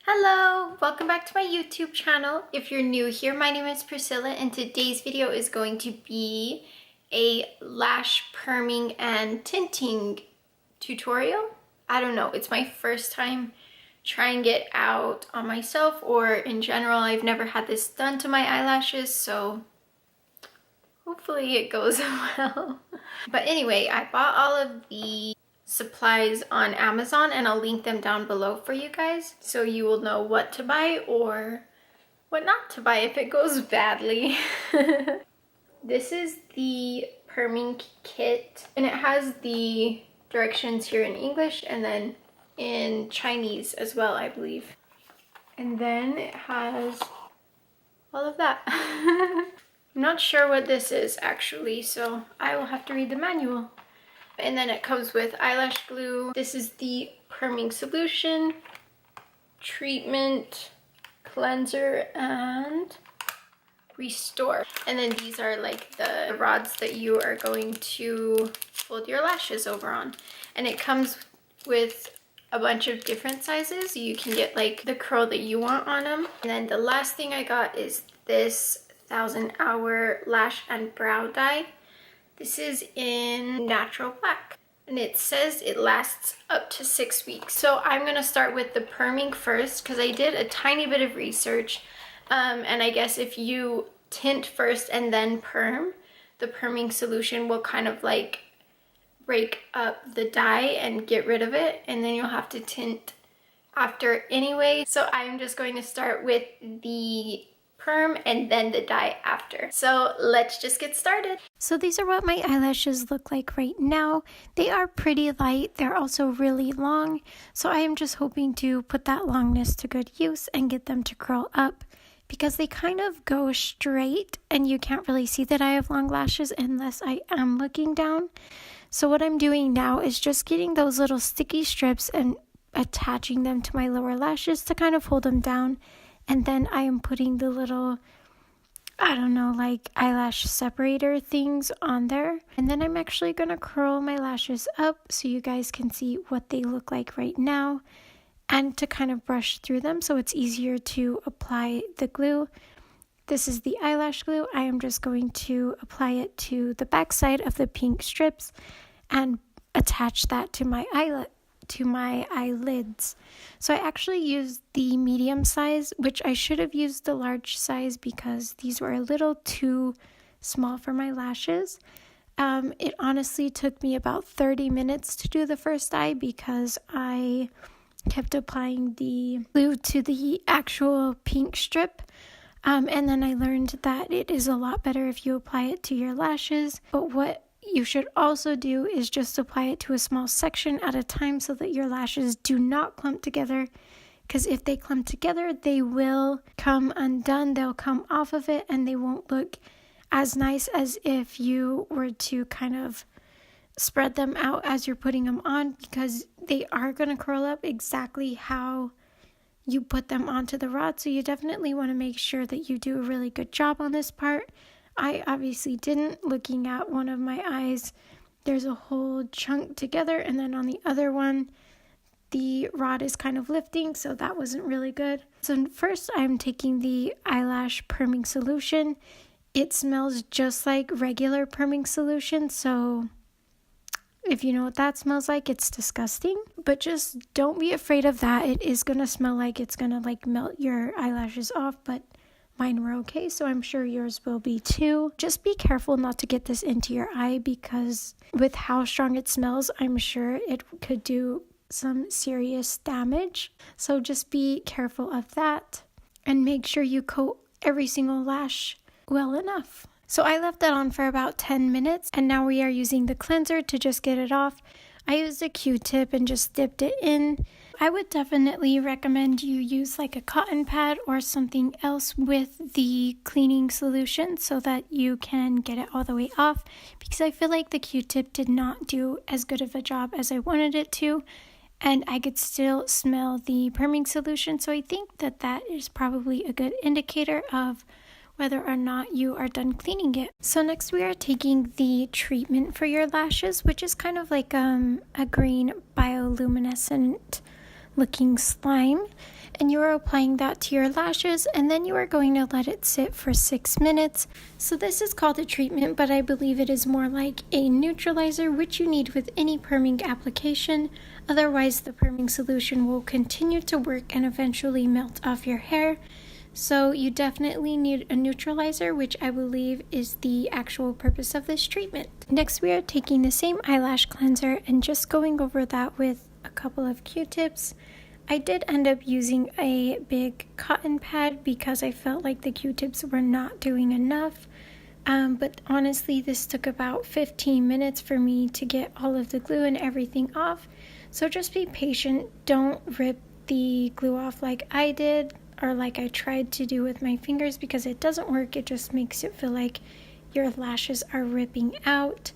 Hello, welcome back to my YouTube channel. If you're new here, my name is Priscilla and today's video is going to be a lash perming and tinting tutorial. I don't know, it's my first time trying it out on myself, or in general, I've never had this done to my eyelashes, so hopefully it goes well. But anyway, I bought all of the supplies on Amazon and I'll link them down below for you guys so you will know what to buy or what not to buy if it goes badly. This is the perming kit and it has the directions here in English and then in Chinese as well, I believe. And then it has all of that. I'm not sure what this is actually, so I will have to read the manual. And then it comes with eyelash glue. This is the perming solution, treatment, cleanser, and restore. And then these are like the rods that you are going to fold your lashes over on. And it comes with a bunch of different sizes. You can get like the curl that you want on them. And then the last thing I got is this 1000-hour lash and brow dye. This is in natural black and it says it lasts up to 6 weeks. So I'm going to start with the perming first because I did a tiny bit of research and I guess if you tint first and then perm, the perming solution will kind of like break up the dye and get rid of it, and then you'll have to tint after anyway. So I'm just going to start with the perm and then the dye after. So let's just get started. So these are what my eyelashes look like right now. They are pretty light. They're also really long. So I am just hoping to put that longness to good use and get them to curl up because they kind of go straight and you can't really see that I have long lashes unless I am looking down. So what I'm doing now is just getting those little sticky strips and attaching them to my lower lashes to kind of hold them down. And then I am putting the little, I don't know, like eyelash separator things on there. And then I'm actually going to curl my lashes up so you guys can see what they look like right now and to kind of brush through them so it's easier to apply the glue. This is the eyelash glue. I am just going to apply it to the back side of the pink strips and attach that to my eyelids. So I actually used the medium size, which I should have used the large size because these were a little too small for my lashes. It honestly took me about 30 minutes to do the first eye because I kept applying the glue to the actual pink strip. And then I learned that it is a lot better if you apply it to your lashes. But what you should also do is just apply it to a small section at a time so that your lashes do not clump together. Because if they clump together, they will come undone. They'll come off of it and they won't look as nice as if you were to kind of spread them out as you're putting them on, because they are going to curl up exactly how you put them onto the rod. So you definitely want to make sure that you do a really good job on this part. I obviously didn't. Looking at one of my eyes, there's a whole chunk together, and then on the other one, the rod is kind of lifting, so that wasn't really good. So first, I'm taking the eyelash perming solution. It smells just like regular perming solution, so if you know what that smells like, it's disgusting. But just don't be afraid of that. It is going to smell like it's going to like melt your eyelashes off, but mine were okay, so I'm sure yours will be too. Just be careful not to get this into your eye because with how strong it smells, I'm sure it could do some serious damage. So just be careful of that and make sure you coat every single lash well enough. So I left that on for about 10 minutes and now we are using the cleanser to just get it off. I used a Q-tip and just dipped it in. I would definitely recommend you use like a cotton pad or something else with the cleaning solution so that you can get it all the way off, because I feel like the Q-tip did not do as good of a job as I wanted it to, and I could still smell the perming solution. So I think that that is probably a good indicator of whether or not you are done cleaning it. So next we are taking the treatment for your lashes, which is kind of like a green bioluminescent looking slime. and you are applying that to your lashes, and then you are going to let it sit for 6 minutes. So this is called a treatment, but I believe it is more like a neutralizer, which you need with any perming application. Otherwise, the perming solution will continue to work and eventually melt off your hair. So you definitely need a neutralizer, which I believe is the actual purpose of this treatment. Next, we are taking the same eyelash cleanser and just going over that with a couple of Q-tips. I did end up using a big cotton pad because I felt like the Q-tips were not doing enough. But honestly, this took about 15 minutes for me to get all of the glue and everything off. So just be patient. Don't rip the glue off like I did, or like I tried to do with my fingers, because it doesn't work. It just makes it feel like your lashes are ripping out.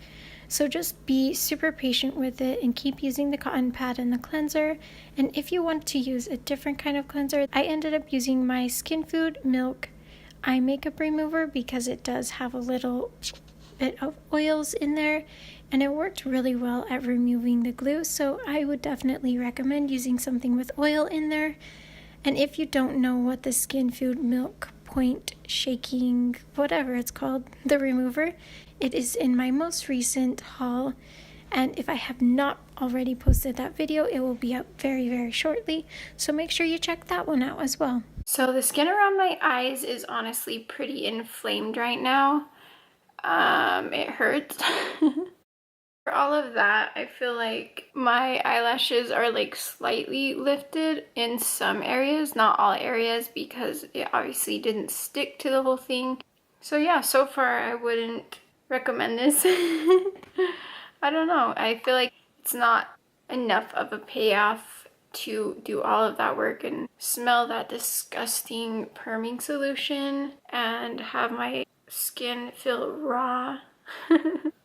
So just be super patient with it and keep using the cotton pad and the cleanser. And if you want to use a different kind of cleanser, I ended up using my Skin Food Milk eye makeup remover because it does have a little bit of oils in there, and it worked really well at removing the glue. So I would definitely recommend using something with oil in there. And if you don't know what the Skin Food Milk Point Shaking, whatever it's called, the remover, it is in my most recent haul. And if I have not already posted that video, it will be up very, very shortly. So make sure you check that one out as well. So the skin around my eyes is honestly pretty inflamed right now. It hurts. For all of that, I feel like my eyelashes are like slightly lifted in some areas, not all areas, because it obviously didn't stick to the whole thing. So yeah, so far I wouldn't recommend this. I don't know. I feel like it's not enough of a payoff to do all of that work and smell that disgusting perming solution and have my skin feel raw.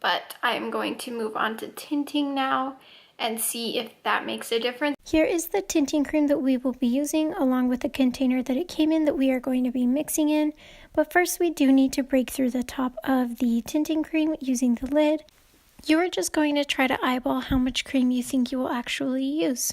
But I am going to move on to tinting now and see if that makes a difference. Here is the tinting cream that we will be using, along with the container that it came in that we are going to be mixing in. But first, we do need to break through the top of the tinting cream using the lid. You are just going to try to eyeball how much cream you think you will actually use.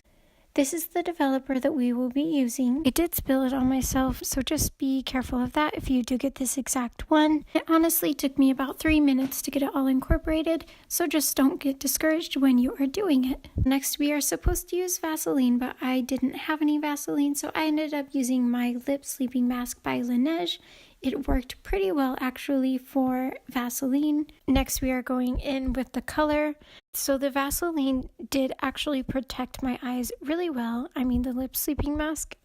This is the developer that we will be using. I did spill it on myself, so just be careful of that if you do get this exact one. It honestly took me about 3 minutes to get it all incorporated, so just don't get discouraged when you are doing it. Next, we are supposed to use Vaseline, but I didn't have any Vaseline, so I ended up using my Lip Sleeping Mask by Laneige. It worked pretty well actually for Vaseline. Next, we are going in with the color. So the Vaseline did actually protect my eyes really well. I mean, the lip sleeping mask.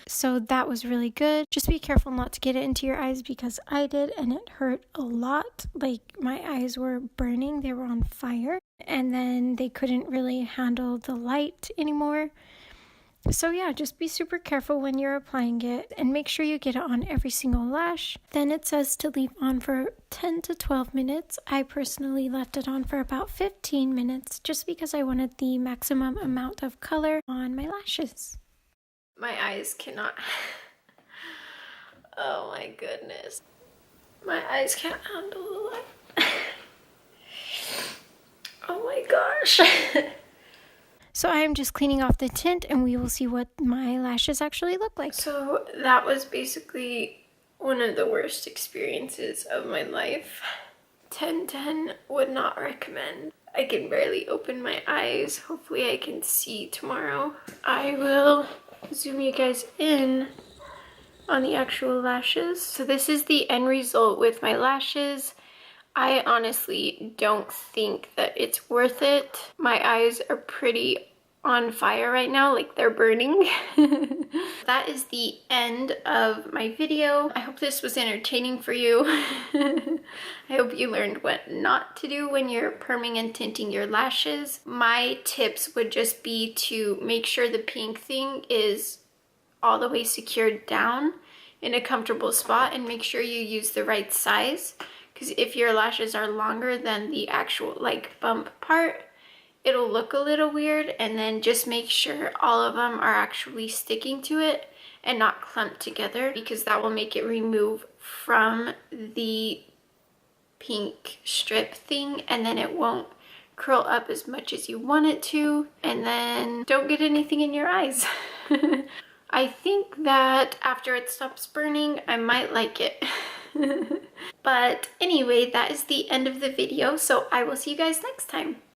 So that was really good. Just be careful not to get it into your eyes, because I did, and it hurt a lot. Like, my eyes were burning. They were on fire. And then they couldn't really handle the light anymore. So yeah, just be super careful when you're applying it, and make sure you get it on every single lash. Then it says to leave on for 10 to 12 minutes. I personally left it on for about 15 minutes just because I wanted the maximum amount of color on my lashes. My eyes cannot... Oh my goodness. My eyes can't handle the light. Oh my gosh. So I am just cleaning off the tint, and we will see what my lashes actually look like. So that was basically one of the worst experiences of my life. 10/10 would not recommend. I can barely open my eyes. Hopefully I can see tomorrow. I will zoom you guys in on the actual lashes. So this is the end result with my lashes. I honestly don't think that it's worth it. My eyes are pretty on fire right now, like they're burning. That is the end of my video. I hope this was entertaining for you. I hope you learned what not to do when you're perming and tinting your lashes. My tips would just be to make sure the pink thing is all the way secured down in a comfortable spot, and make sure you use the right size. Because if your lashes are longer than the actual like bump part, it'll look a little weird. And then just make sure all of them are actually sticking to it and not clumped together, because that will make it remove from the pink strip thing, and then it won't curl up as much as you want it to, and then don't get anything in your eyes. I think that after it stops burning, I might like it. But anyway, that is the end of the video, so I will see you guys next time.